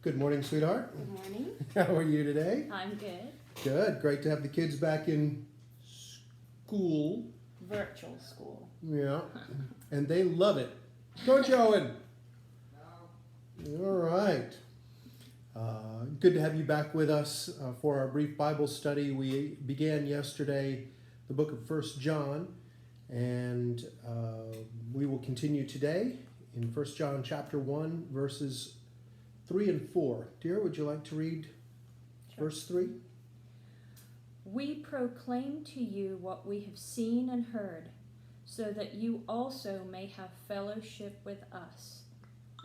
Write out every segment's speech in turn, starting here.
Good morning, sweetheart. Good morning. How are you today? I'm good. Good. Great to have the kids back in school. Virtual school. Yeah. And they love it. Don't you, Owen? All right. Good to have you back with us for our brief Bible study. We began yesterday the book of 1 John, and we will continue today in 1 John chapter 1, verses 3 and 4. Dear, would you like to read verse 3? We proclaim to you what we have seen and heard, so that you also may have fellowship with us.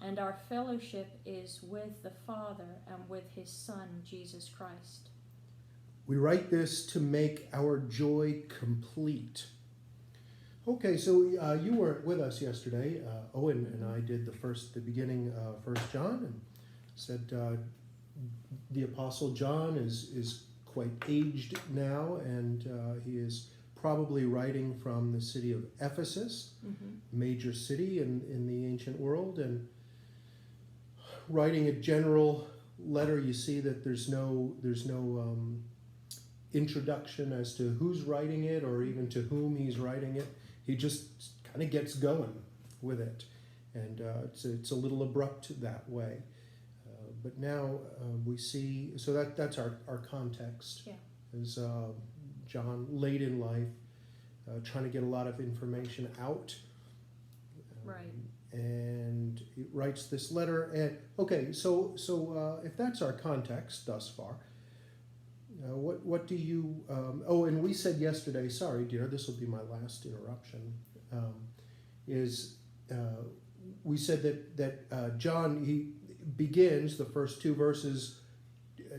And our fellowship is with the Father and with his Son, Jesus Christ. We write this to make our joy complete. Okay, so you weren't with us yesterday. Owen and I did the beginning of 1 John, and said the Apostle John is quite aged now, and he is probably writing from the city of Ephesus, major city in the ancient world, and writing a general letter. You see that there's no introduction as to who's writing it or even to whom he's writing it. He just kind of gets going with it, and it's a little abrupt that way. But now we see, so that's our context. Yeah. Is John late in life, trying to get a lot of information out. Right. And he writes this letter. And okay, so if that's our context thus far, what do you? And we said yesterday. Sorry, dear, this will be my last interruption. We said that John, he begins the first two verses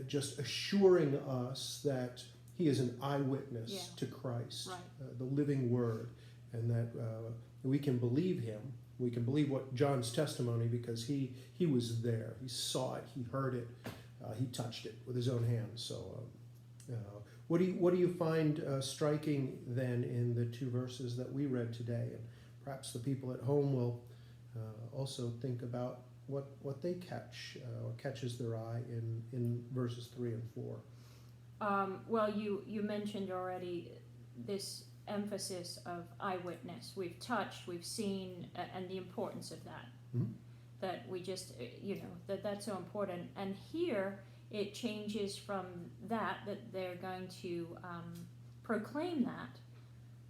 just assuring us that he is an eyewitness to Christ, Right. the living Word, and that we can believe him. We can believe what John's testimony because he was there. He saw it. He heard it. He touched it with his own hands. So, what do you find striking then in the two verses that we read today? And perhaps the people at home will also think about what they catch or catches their eye in verses 3 and 4. Well, you mentioned already this emphasis of eyewitness. We've touched, we've seen, and the importance of that. Mm-hmm. That we just, that's so important. And here it changes from that they're going to proclaim that,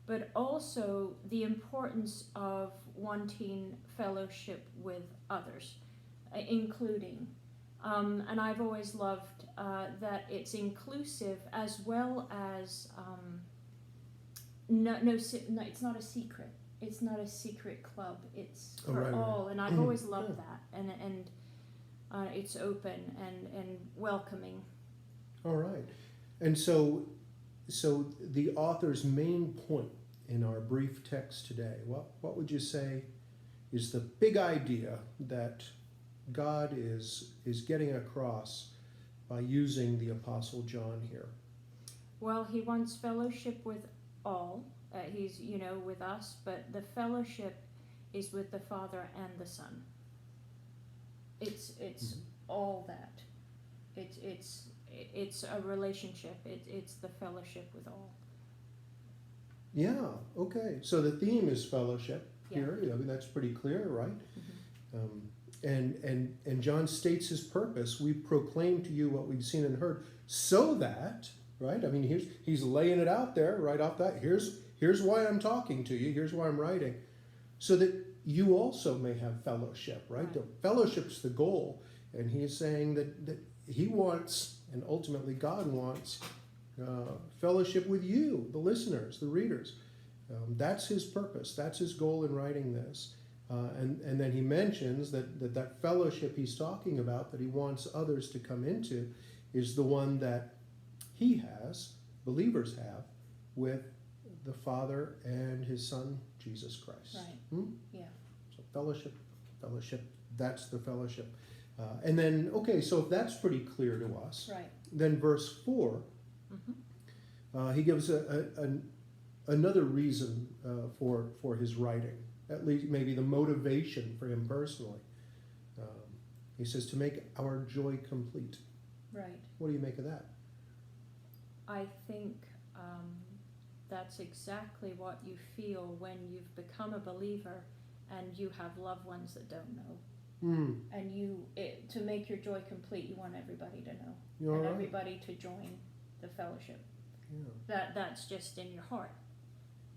but also the importance of wanting fellowship with others, including. And I've always loved that it's inclusive as well as no, it's not a secret. It's not a secret club. It's for all, and I've always loved that. And it's open and welcoming. All right, and so the author's main point in our brief text today, what would you say is the big idea that God is getting across by using the Apostle John here? Well, he wants fellowship with all. He's, with us, but the fellowship is with the Father and the Son. It's all that. It's a relationship. It's the fellowship with all. Yeah. Okay. So the theme is fellowship here. Yeah. I mean, that's pretty clear, right? Mm-hmm. And John states his purpose. We proclaim to you what we've seen and heard, so that, right? I mean, he's laying it out there right off that. Here's why I'm talking to you. Here's why I'm writing, so that you also may have fellowship, right? The fellowship's the goal, and he's saying that he wants, and ultimately God wants, fellowship with you, the listeners, the readers. That's his purpose. That's his goal in writing this. And then he mentions that fellowship he's talking about, that he wants others to come into, is the one that he has, believers have, with the Father and his Son, Jesus Christ. Right. Yeah. So fellowship, that's the fellowship. And then, okay, so if that's pretty clear to us, Right. then verse 4, he gives another reason for his writing, at least maybe the motivation for him personally. He says to make our joy complete. Right. What do you make of that? I think that's exactly what you feel when you've become a believer and you have loved ones that don't know. And to make your joy complete, you want everybody to know, You're and right. everybody to join the fellowship. Yeah. That's just in your heart,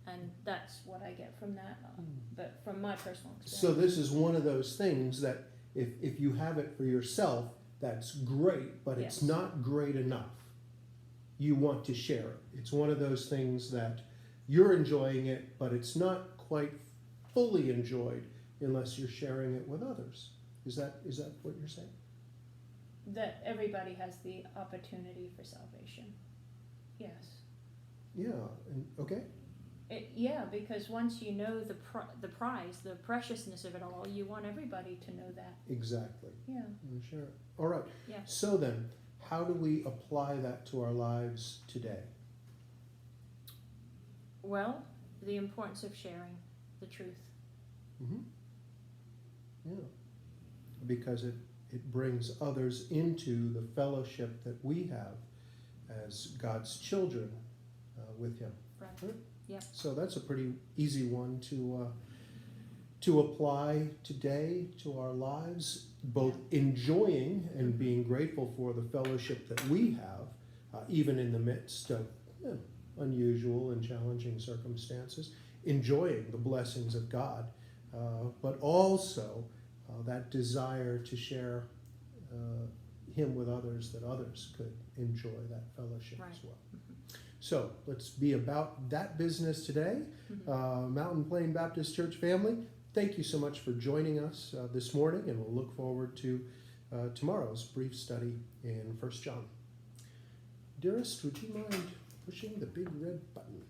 and that's what I get from that. But from my personal experience. So this is one of those things that if you have it for yourself, that's great, but it's Yes. not great enough. You want to share it. It's one of those things that you're enjoying it, but it's not quite fully enjoyed unless you're sharing it with others. Is that what you're saying? That everybody has the opportunity for salvation. Yes. Yeah. And okay. Yeah, because once you know the prize, the preciousness of it all, you want everybody to know that. Exactly. Yeah. And share it. All right. Yeah. So then, how do we apply that to our lives today? Well, the importance of sharing the truth. Mm-hmm. Yeah. Because it brings others into the fellowship that we have as God's children with Him. Right. Yeah. So that's a pretty easy one to apply today to our lives, both enjoying and being grateful for the fellowship that we have, even in the midst of unusual and challenging circumstances, enjoying the blessings of God, but also that desire to share Him with others, that others could enjoy that fellowship Right. as well. So let's be about that business today. Mountain Plain Baptist Church family, thank you so much for joining us this morning, and we'll look forward to tomorrow's brief study in 1 John. Dearest, would you mind pushing the big red button?